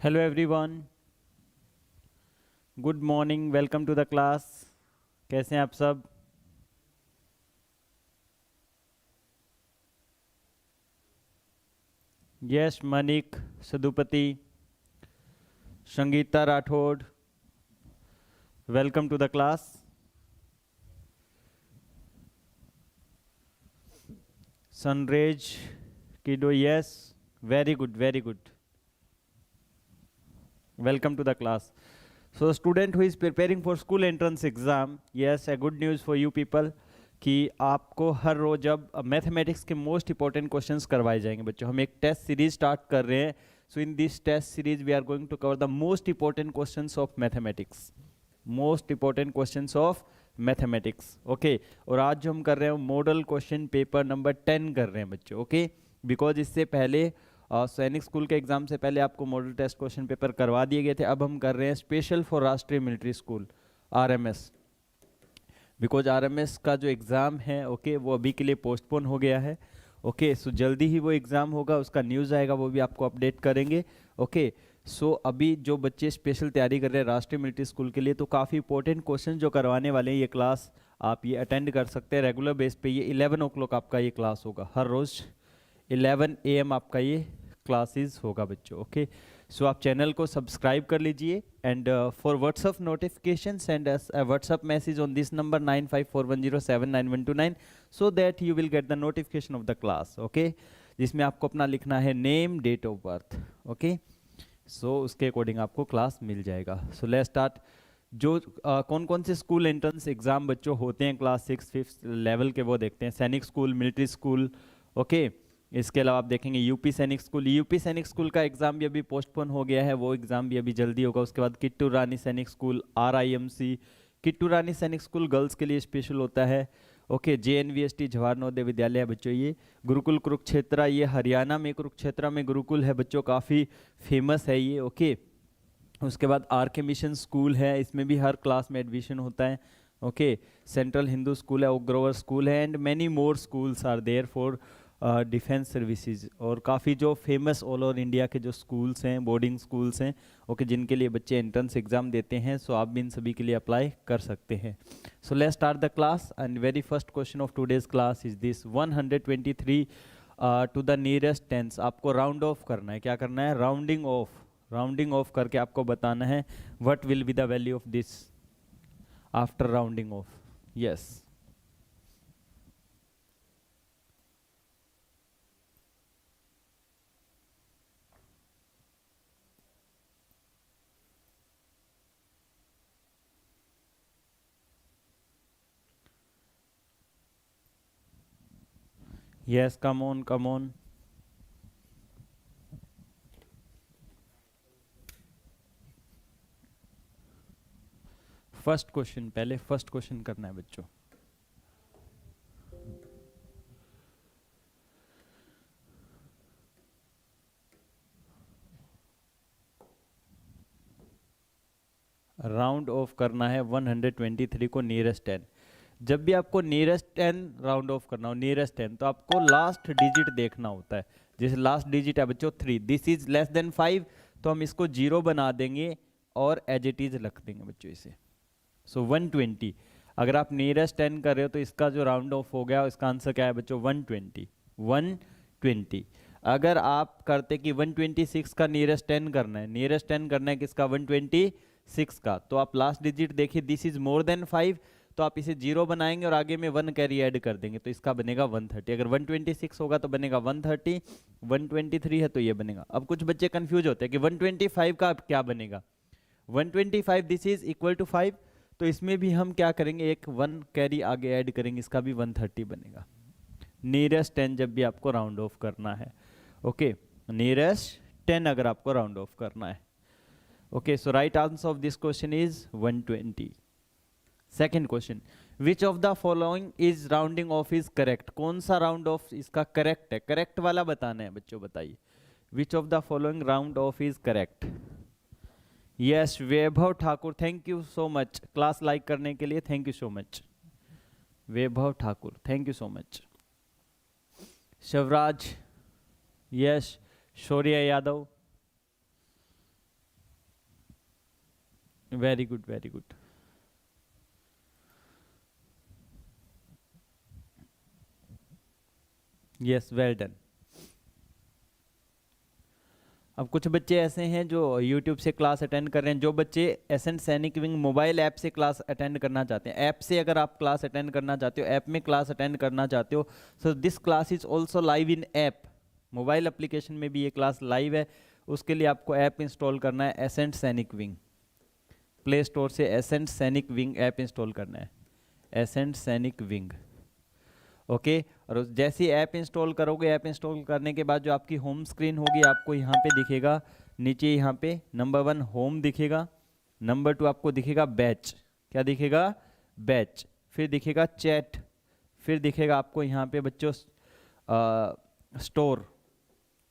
Hello everyone, good morning, welcome to the class. कैसे हैं आप सब? Yash, Manik, Sadupati, Sangeeta Rathore, welcome to the class. सनरेज किडो, yes, very good, very good, welcome to the class. So student who is preparing for school entrance exam, yes, a good news for you people कि आपको हर रोज अब mathematics के मोस्ट इंपॉर्टेंट क्वेश्चंस करवाए जाएंगे बच्चों। हम एक टेस्ट सीरीज स्टार्ट कर रहे हैं। So in this test series we are going to cover the most important questions of mathematics, most important questions of mathematics. Okay, और आज जो हम कर रहे हैं मॉडल क्वेश्चन पेपर नंबर 10 कर रहे हैं बच्चों। ओके, बिकॉज इससे पहले सैनिक स्कूल के एग्जाम से पहले आपको मॉडल टेस्ट क्वेश्चन पेपर करवा दिए गए थे। अब हम कर रहे हैं स्पेशल फॉर राष्ट्रीय military school RMS, because RMS का जो एग्ज़ाम है ओके वो अभी के लिए पोस्टपोन हो गया है। ओके, सो जल्दी ही वो एग्ज़ाम होगा, उसका न्यूज़ आएगा, वो भी आपको अपडेट करेंगे। ओके, सो अभी जो बच्चे स्पेशल तैयारी कर रहे हैं राष्ट्रीय मिलिट्री स्कूल के लिए, तो काफ़ी इंपॉर्टेंट क्वेश्चन जो करवाने वाले हैं, ये क्लास आप ये अटेंड कर सकते हैं रेगुलर बेस पे। ये 11 o'clock आपका ये क्लास होगा, हर रोज़ 11 AM आपका ये क्लासेस होगा बच्चों। ओके, सो आप चैनल को सब्सक्राइब कर लीजिए and for WhatsApp notification send us a WhatsApp message on this number 9541079129 so that you will get the notification of the class. Okay, जिसमें आपको अपना लिखना है name, date of birth. Okay, so उसके according आपको class मिल जाएगा। So let's start. जो कौन कौन से स्कूल एंट्रेंस एग्जाम बच्चों होते हैं क्लास 6 5th लेवल के, वो देखते हैं। सैनिक स्कूल, मिलिट्री स्कूल, ओके, इसके अलावा आप देखेंगे यूपी सैनिक स्कूल। यूपी सैनिक स्कूल का एग्जाम भी अभी पोस्टपोन हो गया है, वो एग्जाम भी अभी जल्दी होगा। उसके बाद किट्टू रानी सैनिक स्कूल, RIMC। किट्टू रानी सैनिक स्कूल गर्ल्स के लिए स्पेशल होता है। ओके, JNVST जवाहर नवोदय विद्यालय है बच्चों। ये गुरुकुल कुरुक्षेत्रा, ये हरियाणा में कुरुक्षेत्रा में गुरुकुल है बच्चों, काफ़ी फेमस है ये। ओके, उसके बाद RK मिशन स्कूल है, इसमें भी हर क्लास में एडमिशन होता है। ओके, सेंट्रल हिंदू स्कूल है, ओग्रोवर स्कूल है, and many more schools are there for defence services. और काफ़ी जो फेमस ऑल ओवर इंडिया के जो स्कूल्स हैं, बोर्डिंग स्कूल्स हैं, ओके, जिनके लिए बच्चे एंट्रेंस एग्जाम देते हैं। सो आप भी इन सभी के लिए अप्लाई कर सकते हैं। So let's start the class and very first question of today's class is this 123 to the nearest tens. आपको राउंड ऑफ करना है। क्या करना है? Rounding off. राउंडिंग ऑफ करके आपको बताना है what will be the value of this after rounding off. Yes, yes, come on, come on. First question, पहले फर्स्ट क्वेश्चन करना है बच्चों। राउंड ऑफ करना है 123 को नियरेस्ट 10। जब भी आपको नियरेस्ट 10 राउंड ऑफ करना हो, नियरेस्ट 10, तो आपको लास्ट डिजिट देखना होता है। जैसे लास्ट डिजिट है बच्चों 3, दिस इज लेस देन 5, तो हम इसको 0 बना देंगे और एज इट इज रख देंगे बच्चों इसे। सो 120, अगर आप नियरेस्ट 10 कर रहे हो तो इसका जो राउंड ऑफ हो गया, इसका आंसर क्या है बच्चों? 120, 120। अगर आप करते कि 126 का नियरेस्ट 10 करना है, नियरेस्ट 10 करना है किसका? 126 का, तो आप लास्ट डिजिट देखिए, दिस इज मोर देन 5, तो आप इसे 0 बनाएंगे और आगे में 1 कैरी ऐड कर देंगे, तो इसका बनेगा 130। अगर 126 होगा तो बनेगा 130, 123 है तो ये बनेगा। अब कुछ बच्चे कंफ्यूज होते हैं कि 125 का क्या बनेगा। 125 दिस इज इक्वल टू 5, तो इसमें भी हम क्या करेंगे, एक 1 कैरी आगे ऐड करेंगे, इसका भी 130 बनेगा। नियरेस्ट 10 जब भी आपको राउंड ऑफ करना है। ओके, नियरेस्ट 10 अगर आपको राउंड ऑफ करना है। Okay, so right answer of this question is 120। Second question, which of the following is rounding off is correct. कौन सा राउंड ऑफ इसका करेक्ट है? करेक्ट वाला बताना है बच्चों, बताइए। Which of the following round of is correct. Yes, Vaibhav Thakur, thank you so much class like करने के लिए, thank you so much. Vaibhav Thakur, thank you so much. Shivraj, yes. Shaurya Yadav, very good, very good. Yes, well done. अब कुछ बच्चे ऐसे हैं जो YouTube से क्लास अटेंड कर रहे हैं। जो बच्चे एसेंट सैनिक विंग मोबाइल ऐप से क्लास अटेंड करना चाहते हैं, ऐप से अगर आप क्लास अटेंड करना चाहते हो, ऐप में क्लास अटेंड करना चाहते हो, so this class is also live in app. Mobile application में भी ये क्लास लाइव है। उसके लिए आपको ऐप इंस्टॉल करना है, एसेंट सैनिक विंग। प्ले स्टोर से एसेंट सैनिक विंग ऐप इंस्टॉल करना है, एसेंट सैनिक विंग। ओके और जैसी ऐप इंस्टॉल करोगे, ऐप इंस्टॉल करने के बाद जो आपकी होम स्क्रीन होगी, आपको यहाँ पे दिखेगा, नीचे यहाँ पे नंबर 1 होम दिखेगा, नंबर 2 आपको दिखेगा बैच। क्या दिखेगा? बैच। फिर दिखेगा चैट, फिर दिखेगा आपको यहाँ पे बच्चों स्टोर।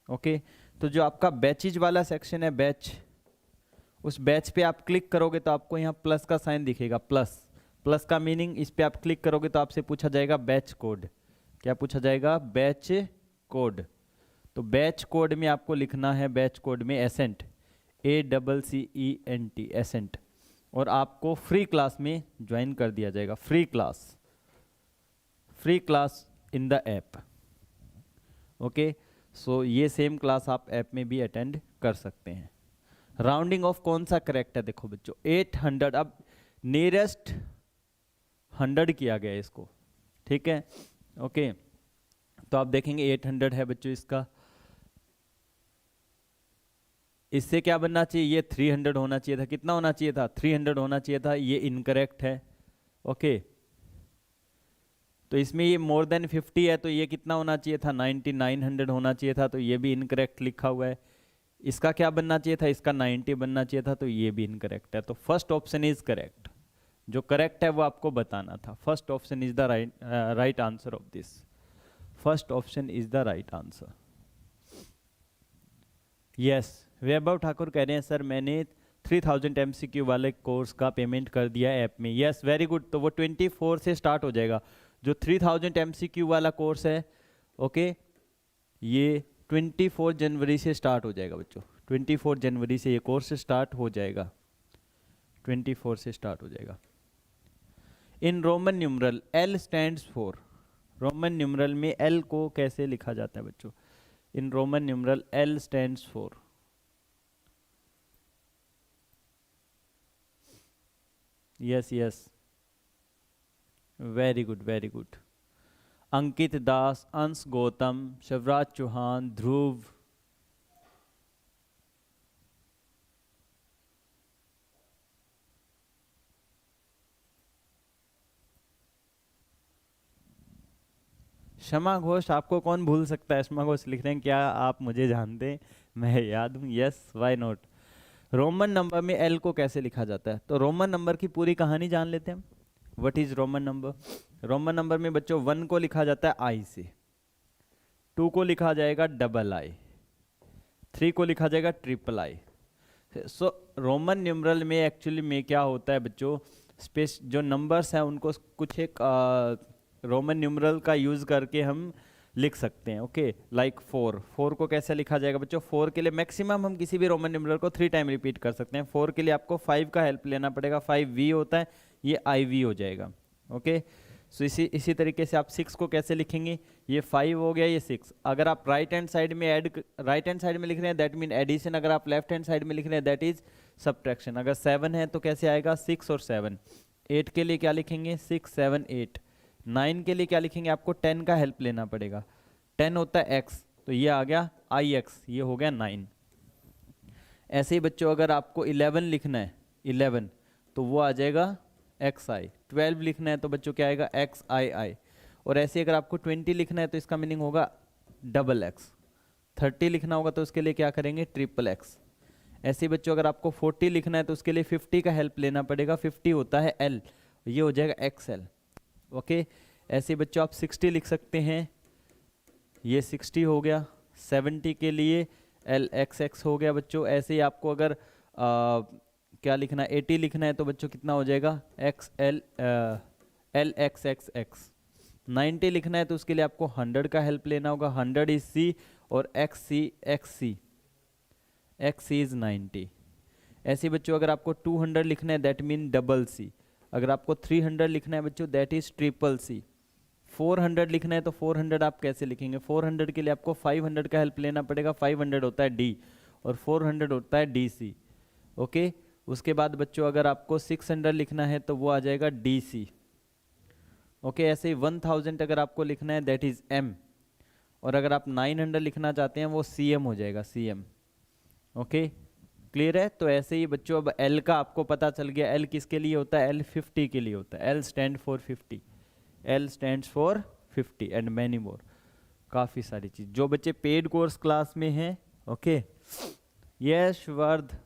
ओके तो जो आपका बैचेज वाला सेक्शन है, बैच, उस बैच पे आप क्लिक करोगे तो आपको यहाँ प्लस का साइन दिखेगा। प्लस, प्लस का मीनिंग, इस पे आप क्लिक करोगे तो आपसे पूछा जाएगा बैच कोड। क्या पूछा जाएगा? Batch code. तो बैच कोड में आपको लिखना है, बैच कोड में एसेंट, ACCENT, एसेंट, और आपको फ्री क्लास में ज्वाइन कर दिया जाएगा। Free class, free class in the app. Okay so ये सेम क्लास आप ऐप में भी अटेंड कर सकते हैं। राउंडिंग ऑफ कौन सा करेक्ट है? देखो बच्चों 800, अब नियरेस्ट 100 किया गया है इसको, ठीक है। ओके तो आप देखेंगे 800 है बच्चों इसका। इससे क्या बनना चाहिए? ये 300 होना चाहिए था। कितना होना चाहिए था? 300 होना चाहिए था। ये इनकरेक्ट है। ओके तो इसमें ये मोर देन 50 है, तो ये कितना होना चाहिए था? 9900 होना चाहिए था, तो ये भी इनकरेक्ट लिखा हुआ है। इसका क्या बनना चाहिए था? इसका 90 बनना चाहिए था, तो ये भी इनकरेक्ट है। तो फर्स्ट ऑप्शन इज करेक्ट। जो करेक्ट है वो आपको बताना था। First option is the right answer of this. First option is the right answer. Yes, Vaibhav Thakur कह रहे हैं सर मैंने 3000 MCQ वाले कोर्स का पेमेंट कर दिया ऐप में। Yes very good. तो वो 24 से स्टार्ट हो जाएगा। जो 3000 MCQ वाला कोर्स है, ओके ये 24 जनवरी से स्टार्ट हो जाएगा बच्चों। 24 जनवरी से ये कोर्स स्टार्ट हो जाएगा। 24 से स्टार्ट हो जाएगा। In Roman numeral L stands for, Roman numeral में L को कैसे लिखा जाता है बच्चों? In Roman numeral L stands for, yes yes, very good very good. Ankit Das, Ansh Gautam, Shivraj Chauhan, ध्रुव, शमा घोष, आपको कौन भूल सकता है? शमा घोष लिख रहे हैं क्या आप मुझे जानते हैं? मैं याद हूँ। Yes why not. Roman number में L को कैसे लिखा जाता है? तो रोमन नंबर की पूरी कहानी जान लेते हैं हम। What is Roman number? Roman number में बच्चों 1 को लिखा जाता है I से, 2 को लिखा जाएगा II, 3 को लिखा जाएगा III। सो रोमन न्यूमरल में एक्चुअली में क्या होता है बच्चों, स्पेस जो नंबर्स हैं उनको कुछ एक रोमन न्यूमरल का यूज करके हम लिख सकते हैं। ओके लाइक 4 को कैसे लिखा जाएगा बच्चों? 4 के लिए मैक्सिमम हम किसी भी रोमन न्यूमरल को 3 टाइम रिपीट कर सकते हैं। 4 के लिए आपको 5 का हेल्प लेना पड़ेगा। 5V होता है, ये IV हो जाएगा। ओके सो इसी तरीके से आप 6 को कैसे लिखेंगे? ये 5 हो गया, ये 6। अगर आप राइट हैंड साइड में लिख रहे हैं दैट मीन एडिशन। अगर आप लेफ्ट हैंड साइड में लिख रहे हैं दैट इज सब्ट्रैक्शन। अगर 7 है तो कैसे आएगा? 6 और 7। 8 के लिए क्या लिखेंगे? 6 7 8। 9 के लिए क्या लिखेंगे? आपको 10 का हेल्प लेना पड़ेगा। 10 होता है x, तो ये आ गया IX, ये हो गया 9। ऐसे ही बच्चों अगर आपको 11 लिखना है, 11 तो वो आ जाएगा XI। 12 लिखना है तो बच्चों क्या आएगा? XII। और ऐसे अगर आपको 20 लिखना है तो इसका मीनिंग होगा XX। 30 लिखना होगा तो उसके लिए क्या करेंगे? XXX। ऐसे ही बच्चों अगर आपको 40 लिखना है तो उसके लिए 50 का हेल्प लेना पड़ेगा। 50 होता है L, ये हो जाएगा XL। ओके ऐसे बच्चों आप 60 लिख सकते हैं, ये 60 हो गया। 70 के लिए LXX हो गया बच्चों। ऐसे ही आपको अगर क्या लिखना है? 80 लिखना है तो बच्चों कितना हो जाएगा? XL LXXX। 90 लिखना है तो उसके लिए आपको 100 का हेल्प लेना होगा। 100 इज C और XC इज 90। ऐसे बच्चों अगर आपको 200 लिखना है दैट मीन डबल सी, अगर आपको 300 लिखना है बच्चों दैट इज ट्रिपल सी, 400 लिखना है तो 400 आप कैसे लिखेंगे, 400 के लिए आपको 500 का हेल्प लेना पड़ेगा, 500 होता है डी और 400 होता है डी सी। ओके, उसके बाद बच्चों अगर आपको 600 लिखना है तो वो आ जाएगा डी सी। ओके, ऐसे ही 1000 अगर आपको लिखना है दैट इज एम, और अगर आप 900 लिखना चाहते हैं वो सी एम हो जाएगा, सी एम। ओके, क्लियर है। तो ऐसे ही बच्चों अब एल का आपको पता चल गया, एल किसके लिए होता है, एल 50 के लिए होता है, L stand for 50, L stands for 50 and many मोर, काफ़ी सारी चीज़। जो बच्चे पेड कोर्स क्लास में हैं, ओके यस वर्ध,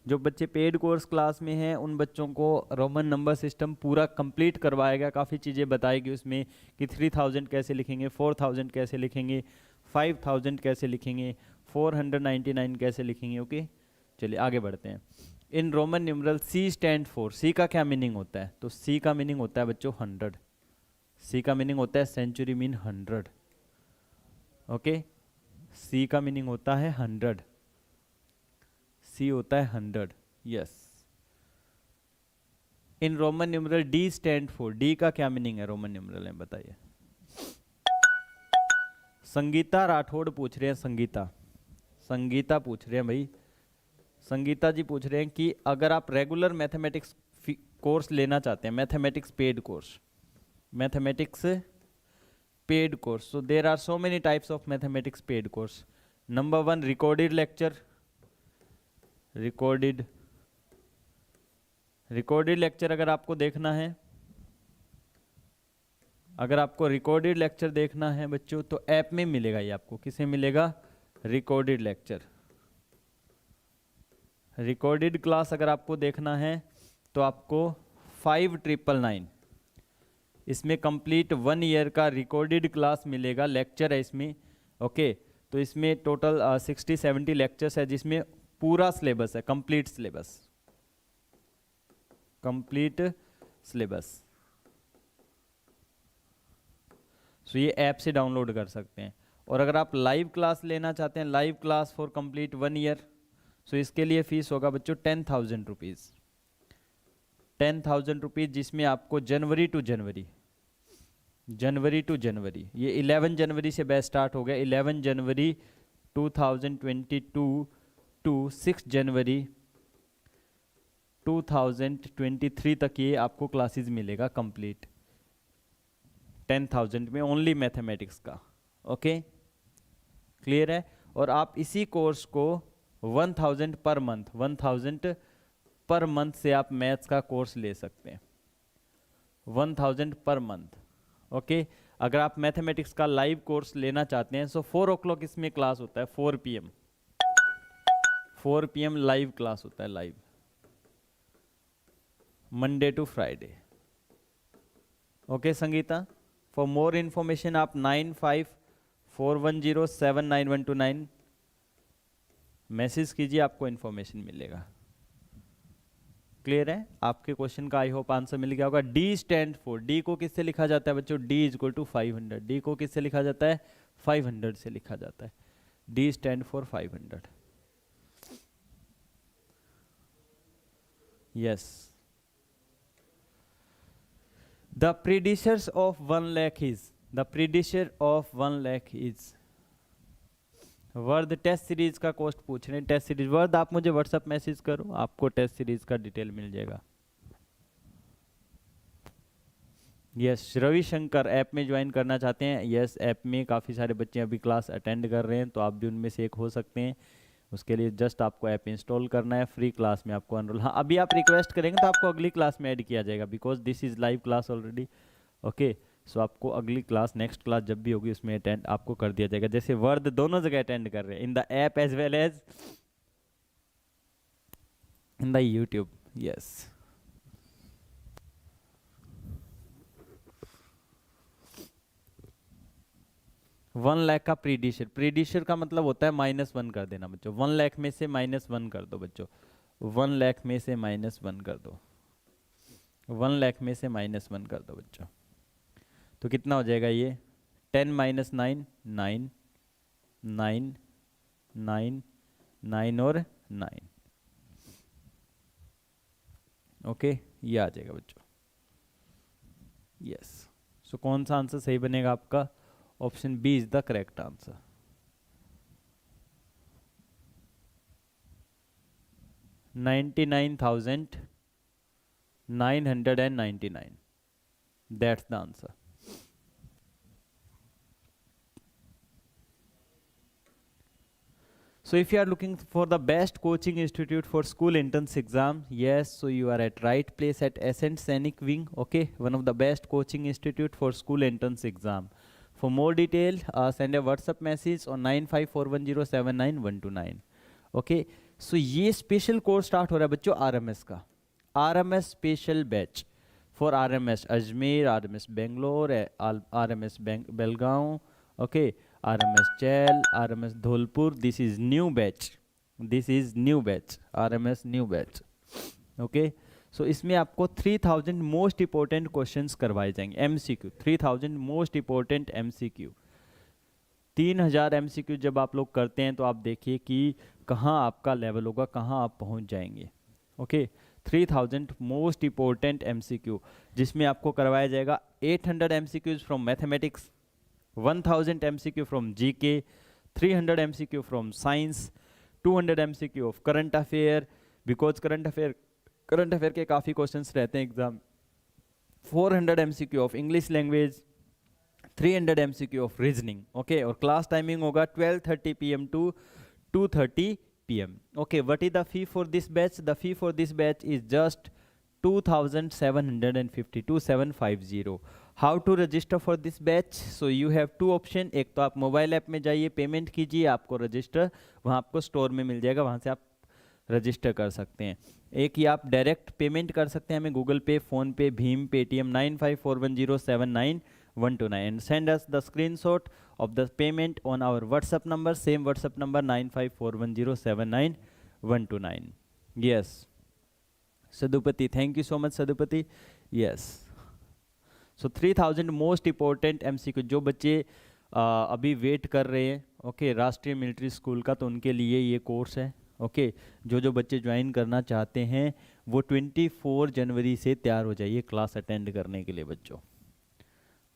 जो बच्चे पेड कोर्स क्लास में हैं उन बच्चों को रोमन नंबर सिस्टम पूरा कंप्लीट करवाएगा, काफ़ी चीज़ें बताएगी उसमें कि 3000 कैसे लिखेंगे, 4000 कैसे लिखेंगे, 5000 कैसे लिखेंगे, 499 कैसे लिखेंगे। ओके, चलिए आगे बढ़ते हैं। In Roman numeral C stand for, C का क्या मीनिंग होता है, तो सी का मीनिंग होता है बच्चों 100, सी का मीनिंग होता है सेंचुरी मीन 100। ओके, सी का मीनिंग होता है 100, सी होता है 100, yes. In Roman numeral D stand for, D का क्या मीनिंग है रोमन न्यूमरल में बताइए। संगीता राठौड़ पूछ रहे हैं, संगीता, संगीता पूछ रहे हैं भाई, संगीता जी पूछ रहे हैं कि अगर आप रेगुलर मैथमेटिक्स कोर्स लेना चाहते हैं, mathematics paid course, mathematics paid course, so there are so many types of mathematics paid course. Number 1 recorded lecture, recorded lecture अगर आपको देखना है, अगर आपको रिकॉर्डेड लेक्चर देखना है बच्चों तो ऐप में मिलेगा, ये आपको किसे मिलेगा, रिकॉर्डेड लेक्चर। रिकॉर्डेड क्लास अगर आपको देखना है तो आपको 5999, इसमें कंप्लीट 1 ईयर का रिकॉर्डेड क्लास मिलेगा, लेक्चर है इसमें। ओके, तो इसमें टोटल 60-70 लेक्चर्स है जिसमें पूरा सिलेबस है, कंप्लीट सिलेबस, कंप्लीट सिलेबस। सो ये ऐप से डाउनलोड कर सकते हैं। और अगर आप लाइव क्लास लेना चाहते हैं, live class for complete 1 year, so इसके लिए फीस होगा बच्चों 10,000 रुपीज़, 10,000 रुपीज़, जिसमें आपको जनवरी टू जनवरी, ये 11 जनवरी से बैच स्टार्ट हो गया, 11 जनवरी 2022 टू 6 जनवरी 2023 तक ये आपको क्लासेस मिलेगा कंप्लीट 10,000 में, ओनली मैथमेटिक्स का। ओके, क्लियर है। और आप इसी कोर्स को 1000 पर मंथ, 1000 पर मंथ से आप मैथ्स का कोर्स ले सकते हैं, 1000 पर मंथ। ओके, अगर आप मैथमेटिक्स का लाइव कोर्स लेना चाहते हैं तो 4 o'clock इसमें क्लास होता है, 4 PM, 4 PM लाइव क्लास होता है, live, Monday to Friday. Okay Sangeeta, for more information आप 9541079129 मैसेज कीजिए, आपको इंफॉर्मेशन मिलेगा। क्लियर है, आपके क्वेश्चन का आई होप आंसर मिल गया होगा। डी स्टैंड फॉर, डी को किससे लिखा जाता है बच्चों, D is equal to 500, D को किससे लिखा जाता है, 500 से लिखा जाता है, D stand for 500, yes. The predecessors of 1 lakh is, the predecessor of 1 lakh is, word test series का कोस्ट पूछ रहे हैं, टेस्ट सीरीज, वर्ड आप मुझे व्हाट्सएप मैसेज करो, आपको टेस्ट सीरीज का डिटेल मिल जाएगा। यस, रविशंकर ऐप में ज्वाइन करना चाहते हैं, यस ऐप में काफ़ी सारे बच्चे अभी क्लास अटेंड कर रहे हैं, तो आप भी उनमें से एक हो सकते हैं। उसके लिए जस्ट आपको ऐप इंस्टॉल करना है, फ्री क्लास में आपको एनरोल, हाँ अभी आप रिक्वेस्ट करेंगे तो आपको अगली क्लास में ऐड किया जाएगा, because this is live class already. Okay, so आपको अगली क्लास, नेक्स्ट क्लास जब भी होगी उसमें अटेंड आपको कर दिया जाएगा, जैसे वर्ड दोनों जगह अटेंड कर रहे हैं, in the app as well as in the YouTube. Yes, $1 lakh का प्रीडिशर, प्रीडिशर का मतलब होता है -1 कर देना बच्चों, 1 lakh में से -1 कर दो बच्चों, 1 lakh में से -1 कर दो, 1 lakh में से -1 कर दो बच्चों, तो कितना हो जाएगा ये 10 - 9 9 9 9 9 और 9, ओके, ये आ जाएगा बच्चों। यस, सो कौन सा आंसर सही बनेगा आपका? Option B is the correct answer. 99,999, that's the answer. So if you are looking for the best coaching institute for school entrance exam, yes, so you are at right place at Ascent Scenic Wing, okay, one of the best coaching institute for school entrance exam. For more detail, send a WhatsApp message on 9541079129. Okay, so ये special course start हो रहा है बच्चों RMS का, RMS special batch for RMS Ajmer, RMS Bangalore, RMS Belgaum, okay, RMS Chel, RMS Dholpur. This is new batch. This is new batch. RMS new batch. Okay. So इसमें आपको 3000 most important questions करवाए जाएंगे, MCQ 3000 most important MCQ। 3000 MCQ जब आप लोग करते हैं तो आप देखिए कि कहाँ आपका लेवल होगा, कहाँ आप पहुँच जाएंगे। ओके, 3000 मोस्ट इंपॉर्टेंट MCQ जिसमें आपको करवाया जाएगा 800 MCQs from mathematics, 1000 MCQ from GK, 300 MCQ from science, 200 MCQ of current affair, because current affair के काफ़ी क्वेश्चंस रहते हैं exam, 400 MCQ of English language, 300 MCQ of reasoning, okay, और क्लास टाइमिंग होगा 12:30 PM to 2:30 PM. Okay, what is the fee for this batch? The fee for this batch is just 2,750, 2750. How to register for this batch? So you have two option. एक तो आप mobile app में जाइए, payment कीजिए, आपको register वहाँ आपको store में मिल जाएगा, वहाँ से आप रजिस्टर कर सकते हैं। एक ही आप डायरेक्ट पेमेंट कर सकते हैं हमें गूगल पे, फ़ोन पे, भीम, Paytm 9541079129 and send us the screenshot of the payment on our WhatsApp number, same WhatsApp number 9541079129। Yes Sadupati, thank you so much Sadupati. Yes, so 3000 most important MCQ जो बच्चे अभी wait कर रहे हैं, okay, राष्ट्रीय military school का, तो उनके लिए ये कोर्स है। ओके, जो बच्चे ज्वाइन करना चाहते हैं वो 24 जनवरी से तैयार हो जाइए क्लास अटेंड करने के लिए बच्चों।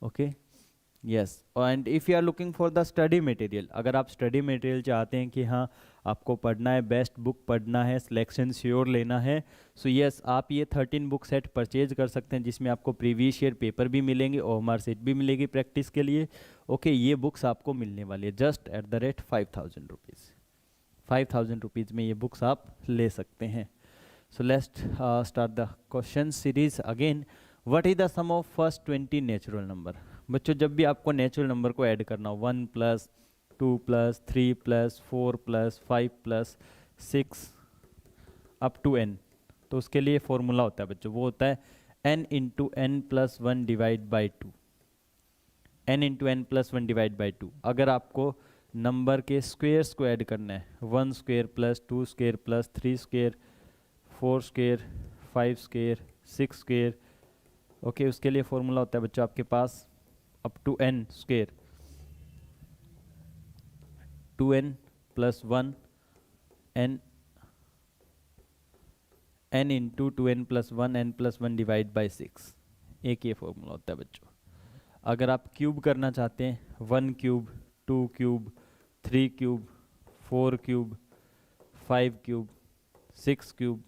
Okay, yes, and if you are looking for the study material, अगर आप स्टडी मटेरियल चाहते हैं कि हाँ आपको पढ़ना है, बेस्ट बुक पढ़ना है, सिलेक्शन श्योर लेना है, सो यस आप ये 13 बुक सेट परचेज कर सकते हैं जिसमें आपको प्रीवियस ईयर पेपर भी मिलेंगे और मार्कशीट भी मिलेगी प्रैक्टिस के लिए। ओके, ये बुक्स आपको मिलने वाली है just at the rate 5000 rupees. 5000 rupees में ये बुक्स आप ले सकते हैं। So let's start the question series again. What is the sum of first 20 natural number? बच्चों जब भी आपको नेचुरल नंबर को ऐड करना हो, 1 + 2 + 3 + 4 + 5 + 6 अप टू n, तो उसके लिए फॉर्मूला होता है बच्चों, वो होता है n × n + 1 / 2, n × n + 1 / 2। अगर आपको नंबर के स्क्वेयर्स को ऐड करना है, 1 square + 2 square + 3 square, 4 square, 5 square, 6 square, okay, उसके लिए फॉर्मूला होता है बच्चों आपके पास up to n square, 2n + 1 n × 2n + 1 n + 1 / 6, एक ये फॉर्मूला होता है बच्चों। अगर आप क्यूब करना चाहते हैं, 1 cube, 2 cube, 3 cube, 4 cube, 5 cube, 6 cube,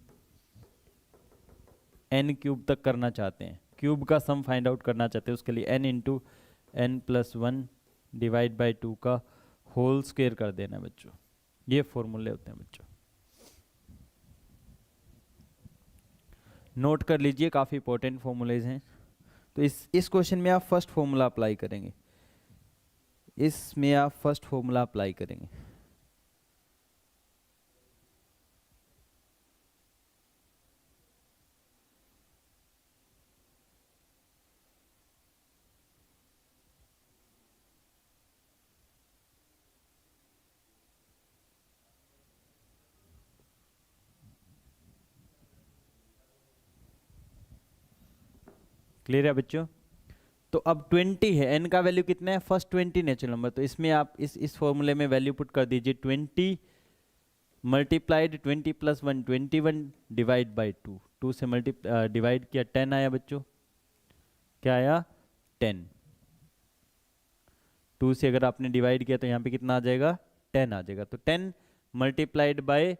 n cube तक करना चाहते हैं, क्यूब का सम फाइंड आउट करना चाहते हैं, उसके लिए n × n + 1 / 2 का होल स्क्वायर कर देना है बच्चों। ये फॉर्मूले होते हैं बच्चों, नोट कर लीजिए, काफ़ी इंपॉर्टेंट फॉर्मूलेज हैं। तो इस क्वेश्चन में आप फर्स्ट फॉर्मूला अप्लाई करेंगे, इसमें आप फर्स्ट फॉर्मूला अप्लाई करेंगे। क्लियर है बच्चों? तो अब 20 है, n का वैल्यू कितना है, फर्स्ट 20 नेचुरल नंबर, तो इसमें आप इस फॉर्मूले में वैल्यू पुट कर दीजिए 20 × 20 + 1 21 / 2, 2 से डिवाइड किया 10 आया बच्चों, क्या आया 10। 2 से अगर आपने डिवाइड किया तो यहाँ पे कितना आ जाएगा 10 आ जाएगा, तो 10 multiplied by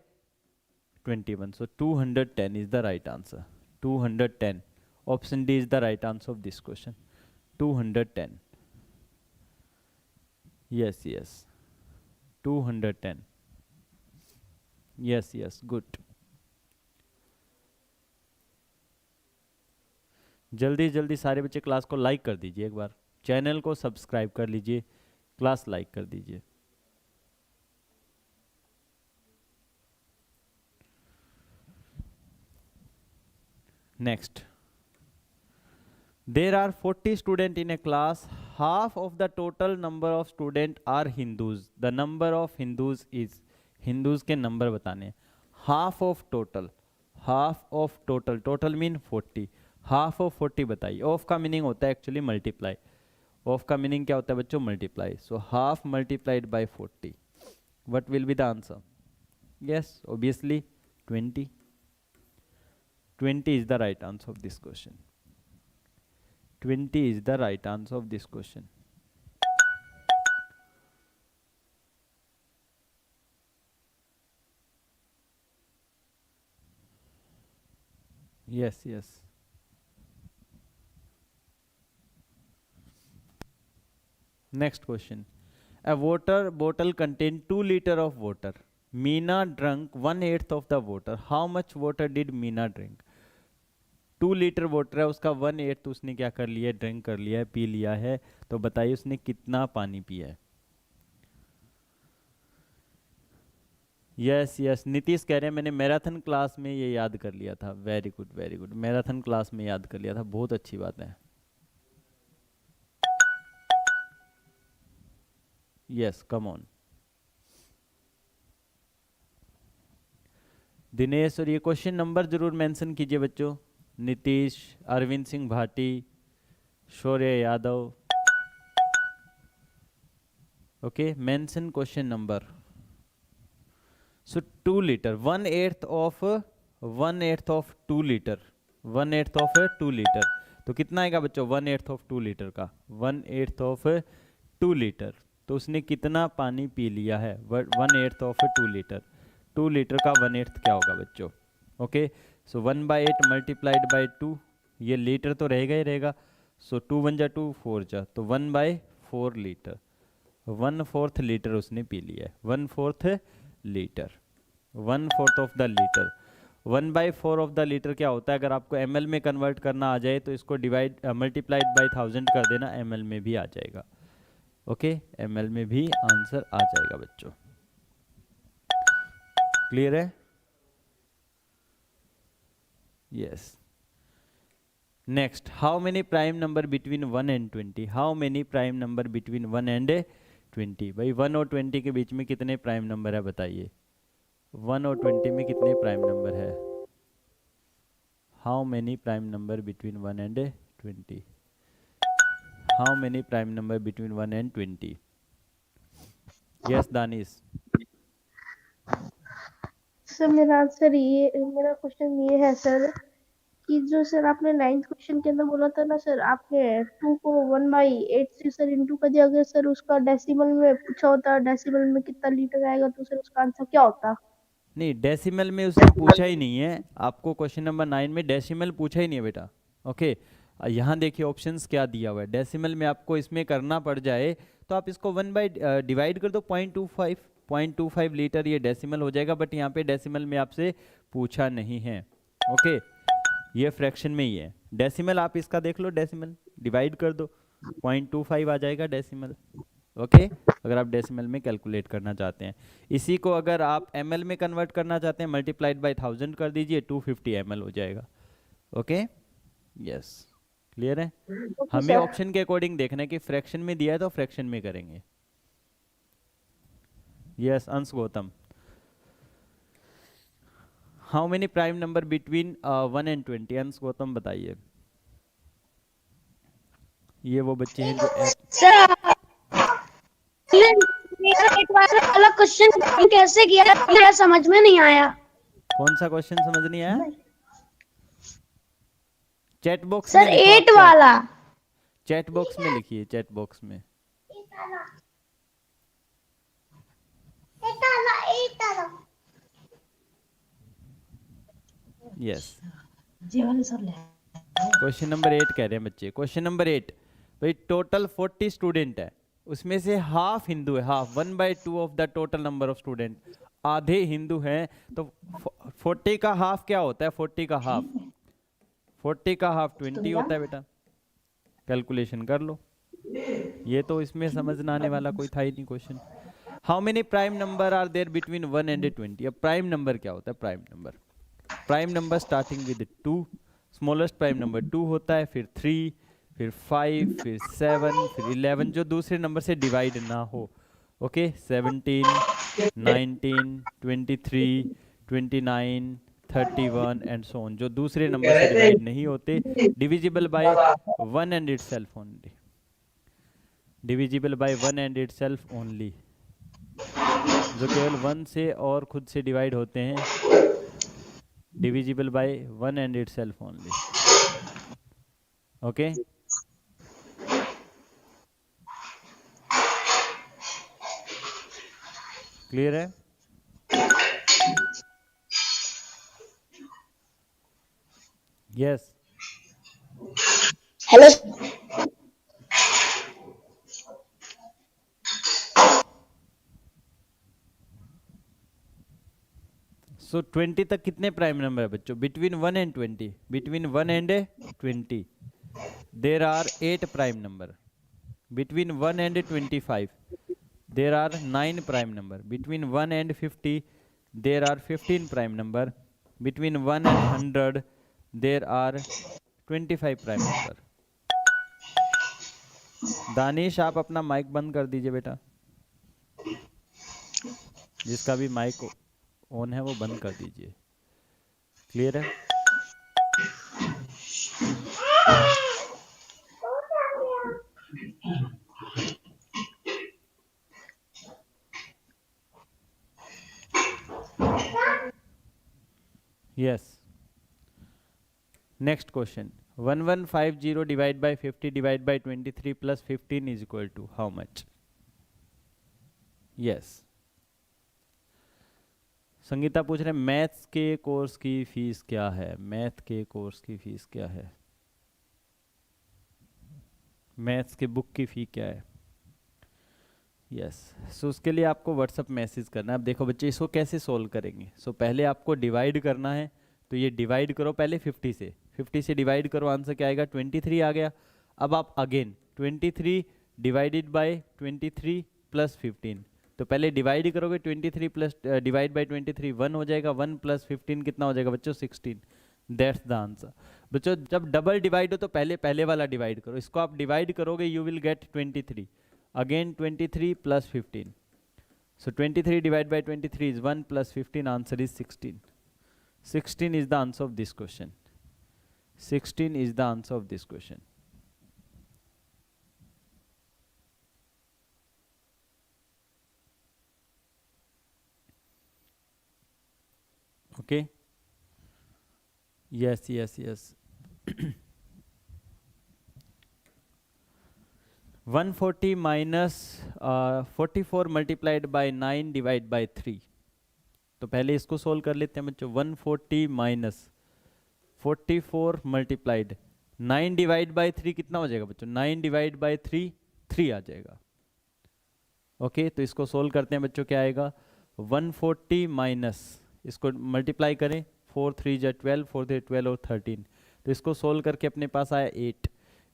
21, so 210 is the right answer. 210, option D is the right answer of this question. 210, yes, 210, yes, good. जल्दी जल्दी सारे बच्चे क्लास को लाइक कर दीजिए, एक बार चैनल को सब्सक्राइब कर लीजिए, क्लास लाइक कर दीजिए। Next, there are 40 students in a class. Half of the total number of students are Hindus. The number of Hindus is, Hindus के नंबर बताने हैं। Half of total, total mean 40, half of 40 बताइए। Of का meaning होता है actually multiply, of का meaning क्या होता है बच्चों multiply, so half multiplied by 40, what will be the answer? Yes obviously 20 is the right answer of this question. 20 is the right answer of this question. Yes. Next question. A water bottle contained 2 liters of water. Meena drank 1/8 of the water. How much water did Meena drink? 2 litre water है, उसका 1/8 तो उसने क्या कर लिया, drink कर लिया है, पी लिया है, तो बताइए उसने कितना पानी पिया है? यस, नीतीश कह रहे हैं मैंने मैराथन क्लास में ये याद कर लिया था। वेरी गुड, मैराथन क्लास में याद कर लिया था, बहुत अच्छी बात है। यस, कम ऑन दिनेश, और ये क्वेश्चन नंबर जरूर मेंशन कीजिए बच्चों। Nitish, Arvind Singh Bhati, Shaurya Yadav, okay, mention question number. So 2 litre, 1/8 of 2 litre, 1/8 of 2 litre, तो कितना आएगा बच्चों 1/8 ऑफ 2 लीटर का? 1/8 ऑफ 2 लीटर, तो उसने कितना पानी पी लिया है? 1/8 ऑफ 2 लीटर, 2 लीटर का 1/8 क्या होगा बच्चों? ओके, सो 1/8 मल्टीप्लाइड बाय 2, ये लीटर तो रहेगा ही रहेगा, सो 2 1 जा 2 4 जा, तो 1/4 लीटर, 1/4 लीटर उसने पी लिया है। 1/4 litre, 1/4 of the litre. 1/4 of the litre क्या होता है? अगर आपको ml में कन्वर्ट करना आ जाए तो इसको डिवाइड मल्टीप्लाइड बाय 1000 कर देना, ml में भी आ जाएगा। ओके, ml में भी आंसर आ जाएगा बच्चों। क्लियर है? Yes. Next, how many prime number between 1 and 20? How many prime number between 1 and 20? भाई 1 और 20 के बीच में कितने प्राइम नंबर है बताइए? 1 और 20 में कितने प्राइम नंबर है? How many prime number between 1 and 20? How many prime number between 1 and 20? Yes, Danish. Sir मेरा आंसर ये, मेरा क्वेश्चन ये है सर कि जो सर आपने 9th क्वेश्चन के अंदर बोला था ना सर, आपने 2 को 1/8 से सर इंटू कर दिया, अगर सर उसका डेसिमल में पूछा होता, डेसिमल में कितना लीटर आएगा, तो सर उसका आंसर क्या होता? नहीं, डेसिमल में उसने पूछा ही नहीं है आपको, क्वेश्चन नंबर 9 में डेसिमल पूछा ही नहीं है बेटा। ओके, यहाँ देखिए ऑप्शंस क्या दिया हुआ है, डेसिमल में आपको इसमें करना पड़ जाए तो आप इसको 1 बाई डिवाइड कर दो 0.25 लीटर, ये डेसिमल हो जाएगा, बट यहाँ पे डेसिमल में आपसे पूछा नहीं है। ओके, ये फ्रैक्शन में ही है। डेसिमल आप इसका देख लो, डेसिमल डिवाइड कर दो 0.25 आ जाएगा डेसिमल। ओके, अगर आप डेसिमल में कैलकुलेट करना चाहते हैं। इसी को अगर आप ml में कन्वर्ट करना चाहते हैं, मल्टीप्लाइड बाय 1000 कर दीजिए, 250 ml हो जाएगा। ओके, यस, क्लियर है? हमें ऑप्शन के अकॉर्डिंग देखना है कि फ्रैक्शन में दिया है तो फ्रैक्शन में करेंगे। यस, अंश Gautam, how many prime number between 1 and 20? अंश गौतम बताइए। ये वो बच्चे हैं जो एक बार अलग क्वेश्चन कैसे किया मेरा समझ में नहीं आया। कौन सा क्वेश्चन समझ नहीं आया? चैट बॉक्स में सर लिखो, 8 वाला। चैट बॉक्स में लिखिए, चैट बॉक्स में। यस, क्वेश्चन नंबर 8 कह रहे हैं बच्चे। क्वेश्चन नंबर 8, भाई टोटल 40 स्टूडेंट है, उसमें से हाफ हिंदू है, half 1/2 of the total number of student, आधे हिंदू हैं। तो 40 का हाफ क्या होता है? 40 का हाफ 20 होता है बेटा। कैलकुलेशन कर लो, ये तो इसमें समझना आने वाला कोई था ही नहीं question. How many prime number are there between 1 and 20? अब प्राइम नंबर क्या होता है? Prime number starting with 2, smallest prime number 2 होता है, फिर 3, फिर 5, फिर 7, फिर 11 जो दूसरे नंबर से डिवाइड ना हो। ओके, 17, 19, 23, 29, 31 एंड सो ऑन, जो दूसरे नंबर से डिवाइड नहीं होते, divisible by 1 and itself only, divisible by 1 and itself only, जो केवल 1 से और खुद से डिवाइड होते हैं, divisible by 1 and itself only। Okay, clear है? यस। हेलो सो 20 तक कितने प्राइम नंबर है बच्चों? Between 1 and 20, between 1 and 20 there are 8 prime number, between 1 and 25 there are 9 prime number, between 1 and 50 there are 15 prime number, between 1 and 100 there are 25 prime number. Danish, आप अपना mic बंद कर दीजिए बेटा, जिसका भी माइक ऑन है वो बंद कर दीजिए। क्लियर है? Yes. Next question, 1150 divide by 50 divide by 23 plus 15 is equal to how much? Yes, Sangeeta पूछ रहे हैं मैथ्स के कोर्स की फीस क्या है? मैथ के कोर्स की फीस क्या है? मैथ्स के बुक की फी क्या है? यस, सो उसके लिए आपको व्हाट्सअप मैसेज करना है। अब देखो बच्चे, इसको कैसे सोल्व करेंगे? सो पहले आपको डिवाइड करना है, तो ये डिवाइड करो पहले 50 से डिवाइड करो, आंसर क्या आएगा? 23 आ गया। अब आप अगेन 23 डिवाइडेड बाय 23 प्लस 15, तो पहले डिवाइड करोगे 23 प्लस डिवाइड बाय 23 1 हो जाएगा, 1 प्लस 15 कितना हो जाएगा बच्चों? 16। That's the answer. बच्चों जब डबल डिवाइड हो तो पहले वाला डिवाइड करो, इसको आप डिवाइड करोगे you will gate 23, again 23 plus 15, so 23 divided by 23 is 1 plus 15, answer is 16। 16 is the answer of this question, 16 is the answer of this question। okay, yes 140 minus 44 multiplied by 9 divided by 3, तो पहले इसको solve कर लेते हैं बच्चों। 140 minus 44 multiplied 9 divide by 3 कितना हो जाएगा बच्चों? 9 डिवाइड बाय 3 3 आ जाएगा। ओके, तो इसको सोल्व करते हैं बच्चों, क्या आएगा? 140 माइनस, इसको मल्टीप्लाई करें, 4 3 जा 12, 4 3 12 और 13, तो इसको सोल्व करके अपने पास आया 8।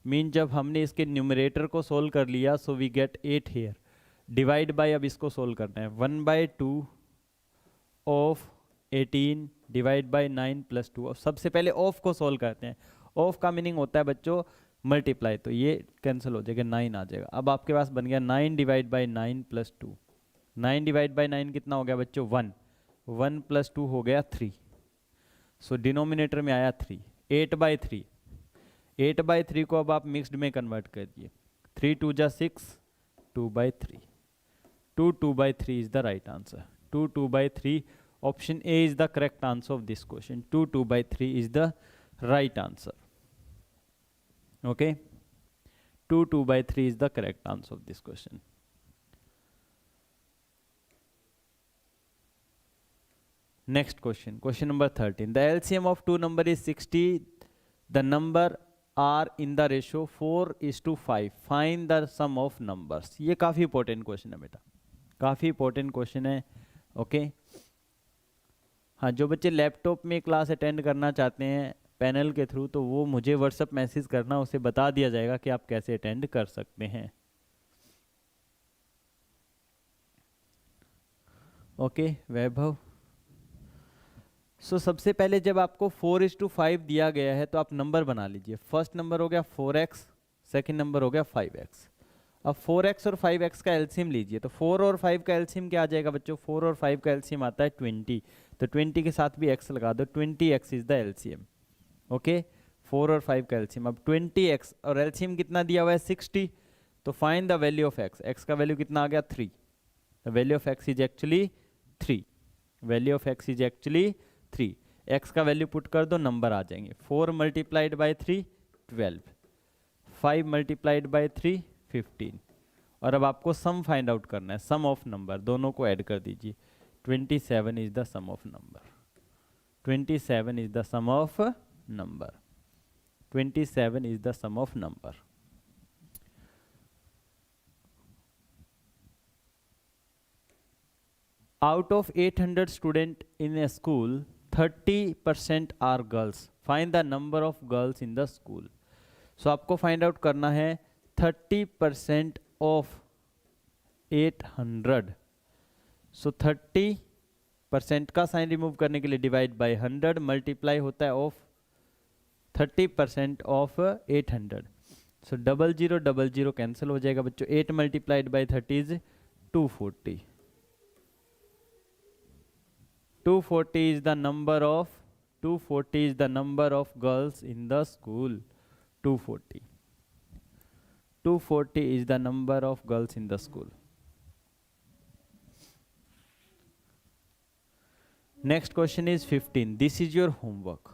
मीन जब हमने इसके न्यूमरेटर को सोल्व कर लिया, so we get 8 here. Divide by अब इसको सोल्व करना है, 1/2 ऑफ 18 डिवाइड बाय 9 प्लस 2। सबसे पहले ऑफ को सोल्व करते हैं। ऑफ का मीनिंग होता है बच्चों मल्टीप्लाई, तो ये कैंसिल हो जाएगा, 9 आ जाएगा। अब आपके पास बन गया 9 divide by 9 plus 2। 9 divide by 9 कितना हो गया बच्चों? 1। 1 प्लस 2 हो गया 3, सो डिनोमिनेटर में आया 3। 8/3, 8/3 को अब आप मिक्स्ड में कन्वर्ट कर दिए, 3 2 जा 6, 2/3, 2 2/3 is the right answer. 2 2/3, option A is the correct answer of this question। 2 2/3 is the right answer। Okay, 2/3 is the correct answer of this question. Next question, question number 13. The LCM of two number is 60. The number are in the ratio 4:5. Find the sum of numbers. ये काफ़ी important question है बेटा, काफ़ी important question है. Okay हाँ, जो बच्चे laptop में क्लास अटेंड करना चाहते हैं पैनल के थ्रू, तो वो मुझे व्हाट्सएप मैसेज करना, उसे बता दिया जाएगा कि आप कैसे अटेंड कर सकते हैं. ओके वैभव. सो सबसे पहले जब आपको 4:5 दिया गया है तो आप नंबर बना लीजिए. फर्स्ट नंबर हो गया 4x, सेकंड नंबर हो गया 5x. अब 4x और 5x का एलसीएम लीजिए, तो 4 और 5 का एलसीएम क्या आ जाएगा बच्चों? 4 और 5 का एलसीएम आता है 20, तो 20 के साथ भी x लगा दो. 20x is the LCM. Okay, 4 और 5 का एलसीएम. अब 20x और एलसीएम कितना दिया हुआ है? 60. तो find the value of x. x का वैल्यू कितना आ गया? 3. The value of x is actually 3. Value of x is actually 3. x का वैल्यू पुट कर दो, नंबर आ जाएंगे. 4 मल्टीप्लाइड बाई 3 12, 5 मल्टीप्लाइड बाई 3 15. और अब आपको सम फाइंड आउट करना है, सम ऑफ नंबर. दोनों को ऐड कर दीजिए. 27 is the sum of number. 27 is the sum of number. 27 is the sum of number. Out of 800 students in a school, 30% are girls. Find the number of girls in the school. So आपको find out करना है 30% of 800. So 30% का sign remove करने के लिए divide by 100 multiply होता है of 30% of 800. So 0000 cancel हो जाएगा बच्चों. 8 multiplied by 30 is 240. 240 is the number of girls in the school. 240. 240 is the number of girls in the school. Next question is 15. This is your homework.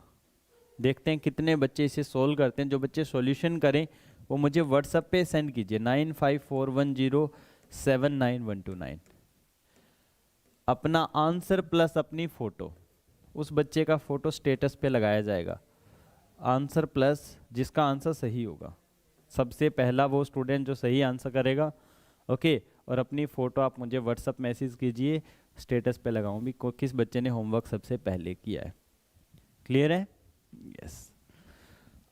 देखते हैं कितने बच्चे इसे सोल्व करते हैं. जो बच्चे सॉल्यूशन करें वो मुझे व्हाट्सएप पे सेंड कीजिए 9541079129. अपना आंसर प्लस अपनी फ़ोटो, उस बच्चे का फ़ोटो स्टेटस पे लगाया जाएगा. आंसर प्लस जिसका आंसर सही होगा. सबसे पहला वो स्टूडेंट जो सही आंसर करेगा. ओके, और अपनी फ़ोटो आप मुझे व्हाट्सअप मैसेज कीजिए, स्टेटस पे लगाऊं भी किस बच्चे ने होमवर्क सबसे पहले किया है. क्लियर है? यस.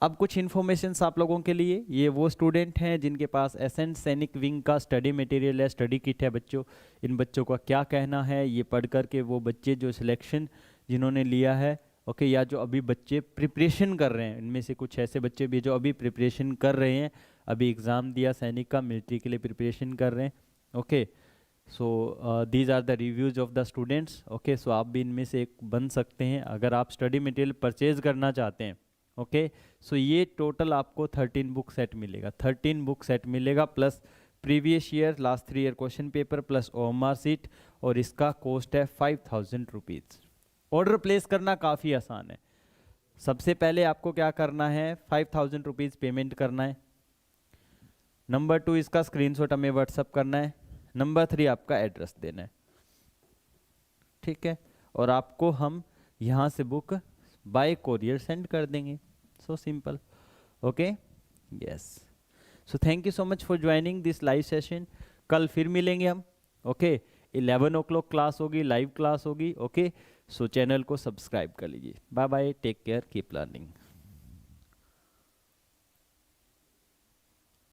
अब कुछ इन्फॉर्मेशंस आप लोगों के लिए. ये वो स्टूडेंट हैं जिनके पास एसेंट सैनिक विंग का स्टडी मटेरियल है, स्टडी किट है बच्चों. इन बच्चों का क्या कहना है ये पढ़ कर के वो बच्चे जो सिलेक्शन जिन्होंने लिया है, ओके, या जो अभी बच्चे प्रिपरेशन कर रहे हैं, इनमें से कुछ ऐसे बच्चे भी जो अभी प्रिपरेशन कर रहे हैं, अभी एग्ज़ाम दिया सैनिक का, मिलिट्री के लिए प्रिपरेशन कर रहे हैं. Okay, so these are the reviews of the students. Okay, so आप भी इनमें से एक बन सकते हैं अगर आप स्टडी मटेरियल परचेज करना चाहते हैं. ओके, सो ये टोटल आपको 13 बुक सेट मिलेगा. 13 बुक सेट मिलेगा plus previous year last 3 year question paper plus OMR seat, और इसका कॉस्ट है 5000 रुपीज़. ऑर्डर प्लेस करना काफ़ी आसान है. सबसे पहले आपको क्या करना है, 5000 रुपीज़ पेमेंट करना है. नंबर 2 इसका स्क्रीनशॉट हमें व्हाट्सअप करना है. नंबर 3 आपका एड्रेस देना है. ठीक है, और आपको हम यहाँ से बुक बाय कोरियर सेंड कर देंगे. So simple. Okay, yes. So thank you so much for joining this live session. कल फिर मिलेंगे हम. ओके, 11 o'clock क्लास होगी, लाइव क्लास होगी. ओके, सो चैनल को सब्सक्राइब कर लीजिए. Bye bye, take care, keep learning.